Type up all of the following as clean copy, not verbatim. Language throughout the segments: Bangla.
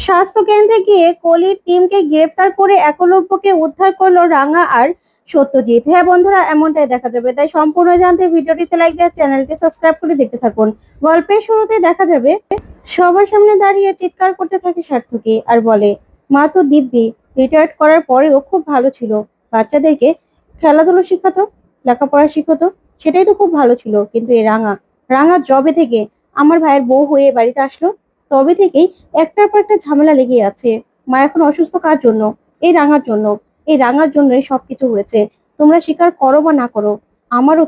স্বাস্থ্য কেন্দ্রে গিয়ে কলির টিমকে গ্রেপ্তার করে একলব্যকে উদ্ধার করলো রাঙা আর সত্যজিৎ। হ্যাঁ বন্ধুরা, এমনটাই দেখা যাবে, তাই সম্পূর্ণ জানতে ভিডিওটিতে লাইক দিয়ে চ্যানেলটি সাবস্ক্রাইব করে দেখতে থাকুন। গল্পের শুরুতে দেখা যাবে সবার সামনে দাঁড়িয়ে চিৎকার করতে থাকে সার্থকী আর বলে, মা তো দিব্যি রিটায়ার্ড করার পরেও খুব ভালো ছিল, বাচ্চাদেরকে খেলাধুলো শিখাতো, লেখাপড়া শিখাতো, সেটাই তো খুব ভালো ছিল। কিন্তু এই রাঙা রাঙা জবে থেকে আমার ভাইয়ের বউ হয়ে বাড়িতে আসলো, তবে থেকেই একটার পর একটা ঝামেলা লেগে আছে। মা এখন অসুস্থ কার জন্য? এই রাঙার জন্য। এই রাঙার জন্যই সবকিছু হয়েছে। তোমরা স্বীকার করো বা না করো, আমারও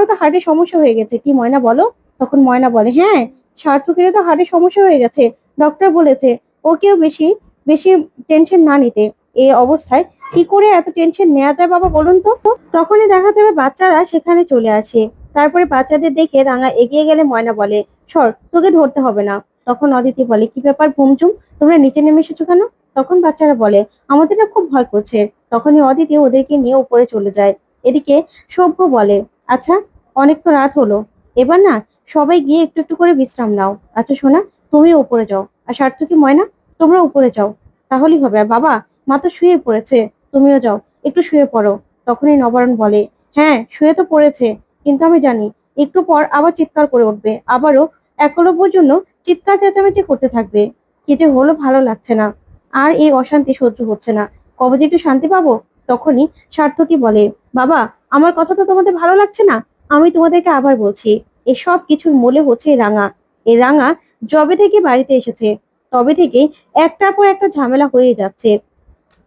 তো হার্টের সমস্যা হয়ে গেছে। কি ময়না বলো? তখন ময়না বলে, হ্যাঁ, সার্থকেরও তো হার্টের সমস্যা হয়ে গেছে। ডক্টর বলেছে ওকেও বেশি বেশি টেনশন না নিতে। এই অবস্থায় কি করে এত টেনশন নেওয়া যায় বাবা বলুন তো? তখনই দেখা যাবে বাচ্চারা সেখানে চলে আসে। তারপরে বাচ্চাদের দেখে রাঙা এগিয়ে গেলে ময়না বলে, সর, তোকে ধরতে হবে না। তখন অদিতি বলে, কি ব্যাপার ভুমচুম, তোমরা নিচে নেমে এসেছো কেন? তখন বাচ্চারা বলে, আমাদের না খুব ভয় করছে। তখনই অদিতি ওদেরকে নিয়ে উপরে চলে যায়। এদিকে সভ্য বলে, আচ্ছা, অনেক তো রাত হলো, এবার না সবাই গিয়ে একটু একটু করে বিশ্রাম নাও। আচ্ছা সোনা, তুমি উপরে যাও, আর সার্থকী ময়না তোমরা উপরে যাও, তাহলেই হবে। আর বাবা, মা তো শুয়ে পড়েছে, তুমিও যাও, একটু শুয়ে পড়ো। তখনই নবারণ বলে, হ্যাঁ শুয়ে তো পড়েছে, কিন্তু আমি জানি একটু পর আবার চিৎকার করে উঠবে, আবারও একলব্যর জন্য চিৎকার চেঁচামেচি করতে থাকবে। কি যে হলো ভালো লাগছে না, আর এই অশান্তি সহ্য হচ্ছে না, কবে যে একটু শান্তি পাবো। তখনই সার্থকী বলে, বাবা, আমার কথা তো তোমাদের ভালো লাগছে না? আমি তোমাদেরকে আবার বলছি, এসব কিছুর মূলে হচ্ছে এই রাঙা। এই রাঙা যবে থেকে বাড়িতে এসেছে, তবে থেকেই একটার পর একটা ঝামেলা হয়ে যাচ্ছে।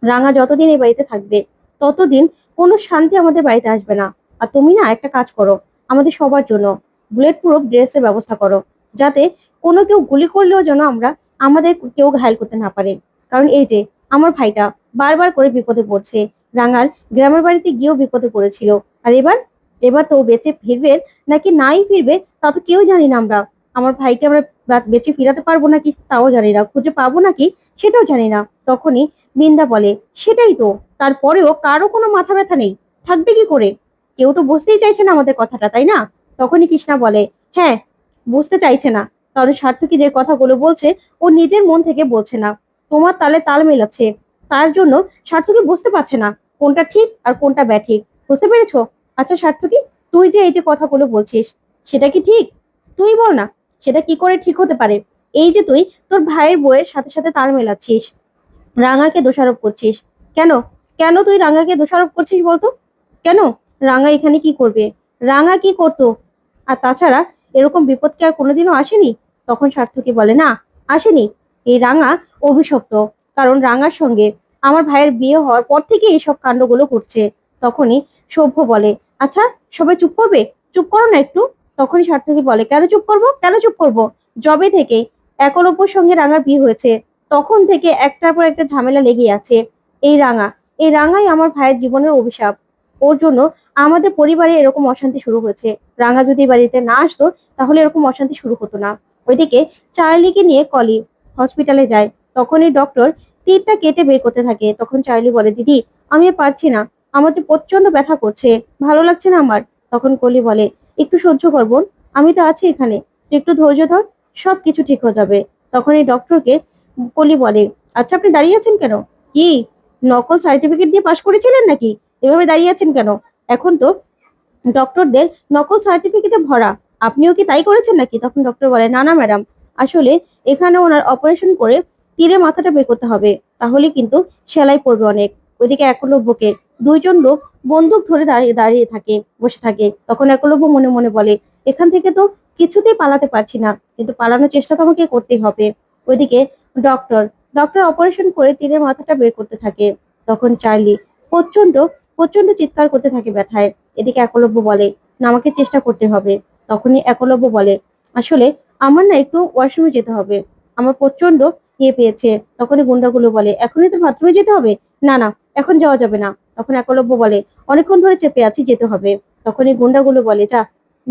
রাঙা যতদিন এই বাড়িতে থাকবে, ততদিন কোনো শান্তি আমাদের বাড়িতে আসবে না। আর তুমি না একটা কাজ করো, আমাদের সবার জন্য বুলেট প্রুফ ড্রেসের ব্যবস্থা করো, যাতে কোনো কেউ গুলি করলেও যেন আমাদের কেউ ঘায়ল করতে না পারে। কারণ এই যে আমার ভাইটা বারবার করে বিপদে পড়ছে, রাঙার গ্রামের বাড়িতে গিয়েও বিপদে পড়েছিল। আর এবার এবার তো ও বেঁচে ফিরবে নাকি নাই ফিরবে তা তো কেউ জানি না আমরা। আমার ভাইকে আমরা বেঁচে ফিরাতে পারবো নাকি তাও জানি না, খুঁজে পাবো নাকি সেটাও জানি না। তখনই বৃন্দা বলে, সেটাই তো, তারপরেও কারো কোনো মাথা ব্যথা নেই, থাকবে কি করে? কেউ তো বুঝতেই চাইছে না আমাদের কথাটা, তাই না? তখনই কৃষ্ণা বলে, হ্যাঁ, বুঝতে চাইছে না, কারণ সার্থকী যে কথাগুলো বলছে ও নিজের মন থেকে বলছে না, তোমার তালে তাল মেলাচ্ছে। তার জন্য সার্থকী বুঝতে পারছে না কোনটা ঠিক আর কোনটা ব্যাঠিক। বুঝতে পেরেছো? আচ্ছা সার্থকী, তুই যে এই যে কথাগুলো বলছিস, সেটা কি ঠিক? তুই বল না, সেটা কি করে ঠিক হতে পারে? এই যে তুই তোর ভাইয়ের বউয়ের সাথে সাথে তাল মেলাচ্ছিস, রাঙাকে দোষারোপ করছিস, কেন? কেন তুই রাঙাকে দোষারোপ করছিস বলতো? কেন? রাঙা এখানে কি করবে? রাঙা কি করতো? আর তাছাড়া এরকম বিপদ কি আর কোনোদিনও আসেনি? তখন সার্থকী বলে, না, আসেনি। এই রাঙা অভিশপ্ত, কারণ রাঙার সঙ্গে আমার ভাইয়ের বিয়ে হওয়ার পর থেকে এইসব কাণ্ডগুলো করছে। তখনই সভ্য বলে, আচ্ছা সবাই চুপ করবে, চুপ করো না একটু। তখনই সার্থকী বলে, কেন চুপ করবো, কেন চুপ করবো? যবে থেকে একলব্যর সঙ্গে রাঙার বিয়ে হয়েছে, তখন থেকে একটার পর একটা ঝামেলা লেগে আছে। এই রাঙা এই রাঙাই আমার ভাইয়ের জীবনের অভিশাপ। ওর জন্য আমাদের পরিবারে এরকম অশান্তি শুরু হয়েছে। রাঙা যদি বাড়িতে না আসতো, তাহলে এরকম অশান্তি শুরু হতো না। ওইদিকে চার্লিকে নিয়ে কলি হসপিটালে যায়। তখনই ডক্টর তীরটা কেটে বের করতে থাকে। তখন চার্লি বলে, দিদি, আমি আর পারছি না, আমার যে প্রচন্ড ব্যথা করছে, ভালো লাগছে না আমার। তখন কলি বলে, একটু সহ্য কর বোন, আমি তো আছি এখানে, তুই একটু ধৈর্য ধর, সব কিছু ঠিক হয়ে যাবে। তখন এই ডক্টরকে কলি বলে, আচ্ছা আপনি দাঁড়িয়ে আছেন কেন? কি নকল সার্টিফিকেট দিয়ে পাশ করেছিলেন নাকি? এভাবে দাঁড়িয়ে আছেন কেন? এখন তো ডক্টরদের নকল সার্টিফিকেটে ভরা, আপনিও কি তাই করেছেন নাকি? তখন ডক্টর বলে, না না ম্যাডাম, আসলে এখানে ওনার অপারেশন করে তীরে মাথাটা বের করতে হবে, তাহলে কিন্তু সেলাই পড়বে অনেক। ওইদিকে একলব্যকে দুইজন লোক বন্দুক ধরে দাঁড়িয়ে দাঁড়িয়ে থাকে, বসে থাকে। তখন একলব্য মনে মনে বলে, এখান থেকে তো কিছুতেই পালাতে পারছি না, কিন্তু পালানোর চেষ্টা তো আমাকে করতেই হবে। ওইদিকে ডক্টর ডক্টর অপারেশন করে তীরের মাথাটা বের করতে থাকে। তখন চার্লি প্রচন্ড প্রচন্ড চিৎকার করতে থাকে ব্যথায়। এদিকে একলব্য বলে, না, আমাকে চেষ্টা করতে হবে। তখনই একলব্য বলে, আসলে আমার না একটু ওয়াশরুমে যেতে হবে, আমার প্রচন্ড পেয়েছে। তখনই গুন্ডাগুলো বলে, এখনই তো বাথরুমে যেতে হবে? না না, এখন যাওয়া যাবে না। তখন একলব্য বলে, অনেকক্ষণ ধরে চেপে আছি, যেতে হবে। তখনই গুন্ডাগুলো বলে, যা,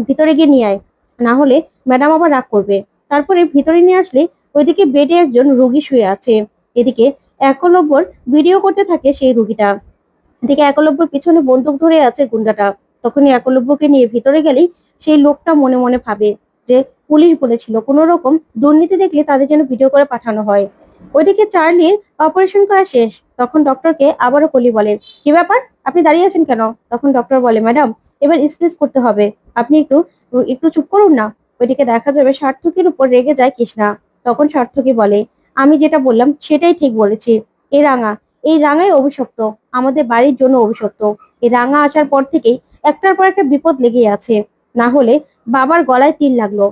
ভিতরে গিয়ে নিয়ে আয়, না হলে ম্যাডাম আবার রাগ করবে। তারপরে ভিতরে নিয়ে আসলে ওইদিকে বেডে একজন রোগী শুয়ে আছে। এদিকে একলব্যর ভিডিও করতে থাকে সেই রোগীটা। এদিকে একলব্যর পিছনে বন্দুক ধরে আছে গুন্ডাটা। তখনই একলব্যকে নিয়ে ভিতরে গেলেই সেই লোকটা মনে মনে ভাবে যে পুলিশ বলেছিল কোন রকম দুর্নীতি দেখলে তাদের যেন ভিডিও করে পাঠানো হয়। ওইদিকে চার্লির অপারেশন করা শেষ। তখন ডক্টরকে আবারও কলি বলে, কি ব্যাপার, আপনি দাঁড়িয়ে আছেন কেন? তখন ডক্টর বলে, ম্যাডাম এবার স্টিচ করতে হবে, আপনি একটু একটু চুপ করুন না। ওইদিকে দেখা যাবে সার্থকের উপর রেগে যায় কৃষ্ণা। তখন সার্থকী বলে, আমি যেটা বললাম সেটাই ঠিক বলেছি। এই রাঙা, এই রাঙাই অভিশপ্ত, আমাদের বাড়ির জন্য অভিশপ্ত। এই রাঙা আসার পর থেকেই একটার পর একটা বিপদ লেগেই আছে। না হলে বাবার গলায় তিল লাগলো,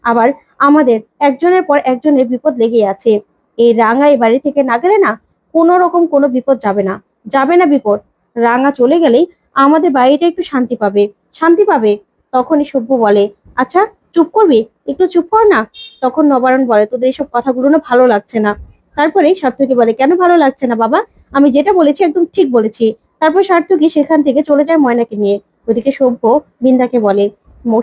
আবার আমাদের একজনের পর একজনের বিপদ লেগেই আছে। এই রাঙা এই বাড়ি থেকে না গেলে না কোনো রকম কোনো বিপদ যাবে না, যাবে না বিপদ। রাঙা চলে গেলেই আমাদের বাড়িটা একটু শান্তি পাবে, শান্তি পাবে। তখনই সভ্য বলে, আচ্ছা চুপ করবি, একটু চুপ কর না। তখন নবারণ বলে, তোদের এইসব কথাগুলো না ভালো লাগছে না। তারপরে সার্থকী বলে, কেন ভালো লাগছে না বাবা, আমি যেটা বলেছি একদম ঠিক বলেছি। তারপর সার্থকী সেখান থেকে চলে যায় ময়নাকে নিয়ে। ওদিকে সভ্য বৃন্দাকে বলে,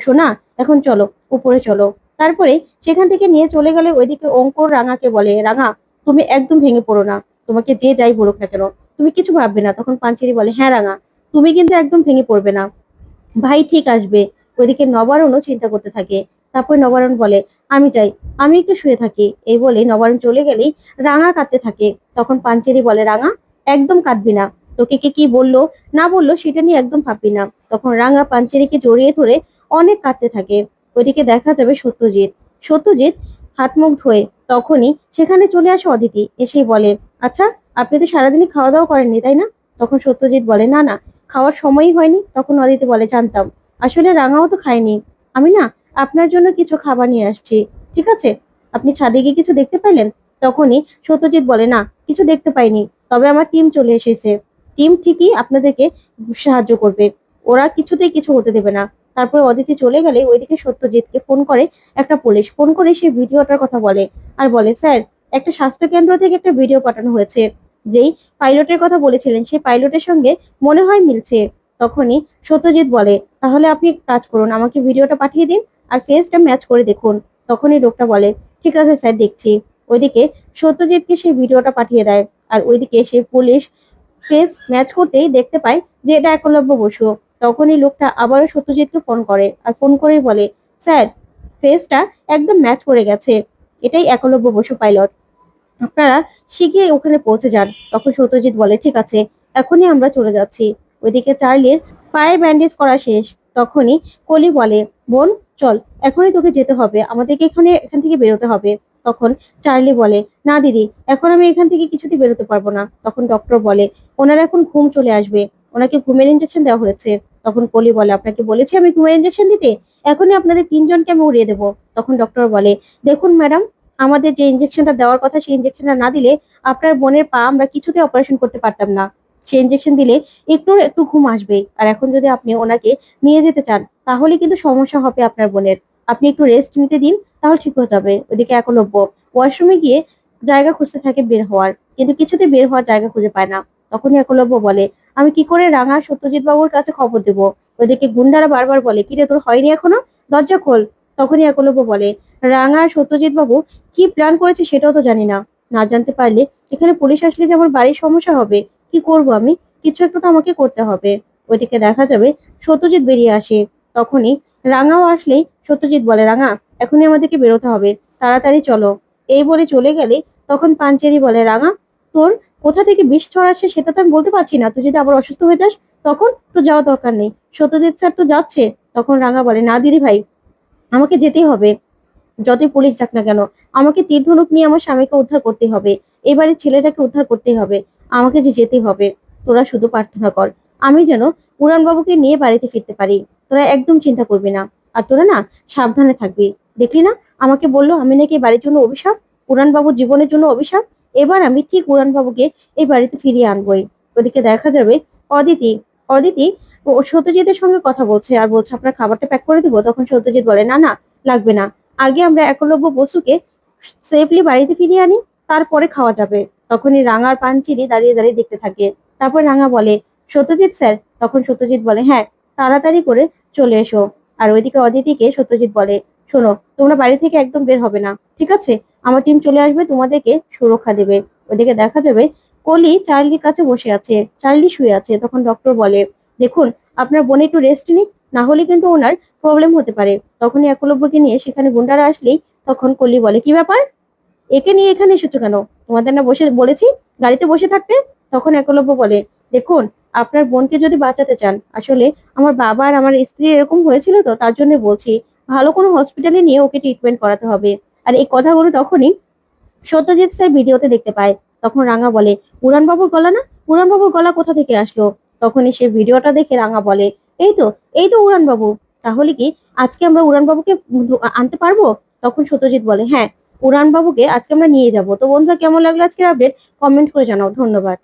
সোনা এখন চলো, উপরে চলো। তারপরে সেখান থেকে নিয়ে চলে গেলে ওইদিকে অঙ্কুর রাঙাকে বলে, রাঙা তুমি একদম ভেঙে পড়ো না, তোমাকে যে যাই বলুক না কেন তুমি কিছু ভাববে না। তখন পাঞ্চেরি বলে, হ্যাঁ রাঙা, তুমি কিন্তু একদম ভেঙে পড়বে না, ভাই ঠিক আসবে। ওইদিকে নবারণও চিন্তা করতে থাকে। তারপর নবারণ বলে, আমি যাই, আমি একটু শুয়ে থাকি। এই বলে নবারণ চলে গেলেই রাঙা কাঁদতে থাকে। তখন পাঞ্চেরি বলে, রাঙা একদম কাঁদবি না, তোকে কে কি বললো না বললো সেটা নিয়ে একদম ভাববি না। তখন রাঙা পাঞ্চেরিকে জড়িয়ে ধরে অনেক কাঁদতে থাকে। ওইদিকে দেখা যাবে সত্যজিৎ। সত্যজিৎ হাত মুখ ধোয়ে তখনই সেখানে চলে আসে অদিতি। এসেই বলে, আচ্ছা আপনি তো সারাদিনই খাওয়া দাওয়া করেননি তাই না? তখন সত্যজিৎ বলে, না না, খাওয়ার সময়ই হয়নি। তখন অদিতি বলে, জানতাম, আসলে রাঙাও তো খায়নি। আমি না আপনার জন্য কিছু খাবার নিয়ে আসছি, ঠিক আছে? আপনি ছাদে গিয়ে কিছু দেখতে পাইলেন? তখনই সত্যজিৎ বলে, না কিছু দেখতে পাইনি, তবে আমার টিম চলে এসেছে, টিম ঠিকই আপনাদেরকে সাহায্য করবে, ওরা কিছুতেই কিছু হতে দেবে না। তারপর অদিতি চলে গেলে ওইদিকে সত্যজিৎকে ফোন করে একটা পুলিশ, ফোন করে সে ভিডিওটার কথা বলে। আর বলে, স্যার একটা স্বাস্থ্য কেন্দ্র থেকে একটা ভিডিও পাঠানো হয়েছে, যেই পাইলটের কথা বলেছিলেন সেই পাইলটের সঙ্গে মনে হয় মিলছে। তখনই সত্যজিৎ বলে, তাহলে আপনি এক কাজ করুন, আমাকে ভিডিওটা পাঠিয়ে দিন আর ফেসটা ম্যাচ করে দেখুন। তখনই লোকটা বলে, ঠিক আছে স্যার, দেখছি। ওইদিকে সত্যজিৎকে সেই ভিডিওটা পাঠিয়ে দেয়। আর ওইদিকে সেই পুলিশ ফেস ম্যাচ করতেই দেখতে পায় যে এটা একলব্য বসু। তখনই লোকটা আবারও সত্যজিৎকে ফোন করে আর ফোন করেই বলে, স্যার ফেসটা একদম ম্যাচ করে গেছে, এটাই একলব্য বসু পাইলট, আপনারা শিগগিরই ওখানে পৌঁছে যান। তখন সত্যজিৎ বলে, ঠিক আছে, এখনই আমরা চলে যাচ্ছি। ওইদিকে চার্লির পায়ে ব্যান্ডেজ করা শেষ। তখনই কলি বলে, বোন চল, এখনই তোকে যেতে হবে, আমাদেরকে এখান থেকে বেরোতে হবে। তখন চার্লি বলে, না দিদি, এখন আমি এখান থেকে কিছুতেই বেরোতে পারবো না। তখন ডক্টর বলে, ওনার এখন ঘুম চলে আসবে, ওনাকে ঘুমের ইঞ্জেকশন দেওয়া হয়েছে। তখন কলি বলে, আপনাকে বলেছি আমি ঘুমের ইঞ্জেকশন দিতে, এখনই আপনাদের তিনজনকে আমি উড়িয়ে দেবো। তখন ডক্টর বলে, দেখুন ম্যাডাম, আমাদের যে ইনজেকশনটা দেওয়ার কথা সেই ইনজেকশনটা না দিলে আপনার বোনের পা আমরা কিছুতে অপারেশন করতে পারতাম না। সেই ইনজেকশন দিলে একটু একটু ঘুম আসবে। আর এখন যদি আপনি ওনাকে নিয়ে যেতে চান তাহলে কিন্তু সমস্যা হবে আপনার বোনের, আপনি একটু রেস্ট নিতে দিন, তাহলে ঠিক হয়ে যাবে। ওইদিকে একলব্য ওয়াশরুমে গিয়ে জায়গা খুঁজতে থাকে বের হওয়ার, কিন্তু কিছুতে বের হওয়ার জায়গা খুঁজে পায় না। তখনই একলব্য বলে, আমি কি করে রাঙা সত্যজিৎ বাবুর কাছে খবর দেব? ওইদিকে গুন্ডারা বারবার বলে, কিরে তোর হয়নি এখনো, দরজা খোল। তখনই একলব্য বলে, রাঙা আর সত্যজিৎ বাবু কি প্ল্যান করেছে সেটাও তো জানি না, না জানতে পারলে এখানে পুলিশ আসলে যে আমার বাড়ির সমস্যা হবে, কি করব আমি, কিছু একটা তো আমাকে করতে হবে। ওইদিকে দেখা যাবে সত্যজিৎ বেরিয়ে আসে। তখনই রাঙাও আসলেই সত্যজিৎ বলে, রাঙা এখনই আমাদেরকে বেরোতে হবে, তাড়াতাড়ি চলো। এই বলে চলে গেলে তখন পাঞ্চেরি বলে, রাঙা তোর কোথা থেকে বিষ ছড়াচ্ছে সেটা তো আমি বলতে পারছি না, তুই যদি আবার অসুস্থ হয়ে যাস তখন তো যাওয়া দরকার নেই, সত্যজিৎ স্যার তো যাচ্ছে। তখন রাঙা বলে, না দিদি ভাই, আমাকে যেতেই হবে, যতই পুলিশ যাক না কেন, আমাকে তীর ধনুক নিয়ে আমার স্বামীকে উদ্ধার করতে হবে, এবারে ছেলেটাকে উদ্ধার করতেই হবে, আমাকে যে যেতে হবে। তোরা শুধু প্রার্থনা কর আমি যেন উড়ান বাবুকে নিয়ে বাড়িতে ফিরতে পারি, তোরা একদম চিন্তা করবি না। আর তোরা না সাবধানে থাকবি, দেখলি না আমাকে বললো আমি নাকি বাড়ির জন্য অভিশাপ, উড়ান বাবুর জীবনের জন্য অভিশাপ, এবার আমি ঠিক উড়ান বাবুকে এই বাড়িতে ফিরিয়ে আনবোই। ওদিকে দেখা যাবে অদিতি অদিতি ও সত্যজিতের সঙ্গে কথা বলছে আর বলছে, আপনার খাবারটা প্যাক করে দিবো? তখন সত্যজিৎ বলে, না না, লাগবে না, আগে আমরা একলব্য বসুকে সেফলি বাড়িতে ফিরিয়ে আনি, তারপরে খাওয়া যাবে। তখনই রাঙার পাঞ্চিরি দাঁড়িয়ে দাঁড়িয়ে দেখতে থাকে। তারপর রাঙা বলে, সত্যজিৎ স্যার? তখন সত্যজিৎ বলে, হ্যাঁ তাড়াতাড়ি করে চলে এসো। আর ওইদিকে অদিতিকে সত্যজিৎ বলে, শোনো তোমরা বাড়ি থেকে একদম বের হবে না, ঠিক আছে? আমার টিম চলে আসবে, তোমাদেরকে সুরক্ষা দেবে। ওইদিকে দেখা যাবে কলি চার্লির কাছে বসে আছে, চার্লি শুয়ে আছে। তখন ডক্টর বলে, দেখুন আপনার বোন একটু রেস্ট নিক, না হলে কিন্তু ওনার প্রবলেম হতে পারে। তখনই একলব্যকে নিয়ে সেখানে গুন্ডারা আসলেই তখন কলি বলে, কি ব্যাপার, একে নিয়ে এখানে এসেছো কেন? তোমাদের না বলেছি গাড়িতে বসে থাকতে? তখন একলব্য বলে, দেখুন, আপনার বোনকে যদি বাঁচাতে চান, আসলে আমার বাবা আর আমার স্ত্রী এরকম হয়েছিল তো তার জন্য বলছি, ভালো কোনো হসপিটালে নিয়ে ওকে ট্রিটমেন্ট করাতে হবে। আর এই কথাগুলো তখনই সত্যজিৎ স্যার ভিডিওতে দেখতে পায়। তখন রাঙা বলে, উড়ানবাবুর গলা না? উড়ানবাবুর গলা কোথা থেকে আসলো? তখনই সে ভিডিওটা দেখে রাঙা বলে, এই তো, এই তো উড়ানবাবু। তাহলে কি আজকে আমরা উড়ানবাবুকে আনতে পারবো? তখন সত্যজিৎ বলে, হ্যাঁ, উড়ানবাবুকে আজকে আমরা নিয়ে যাব। তো বন্ধুরা, কেমন লাগলো আজকের আপডেট? কমেন্ট করে জানাও। ধন্যবাদ।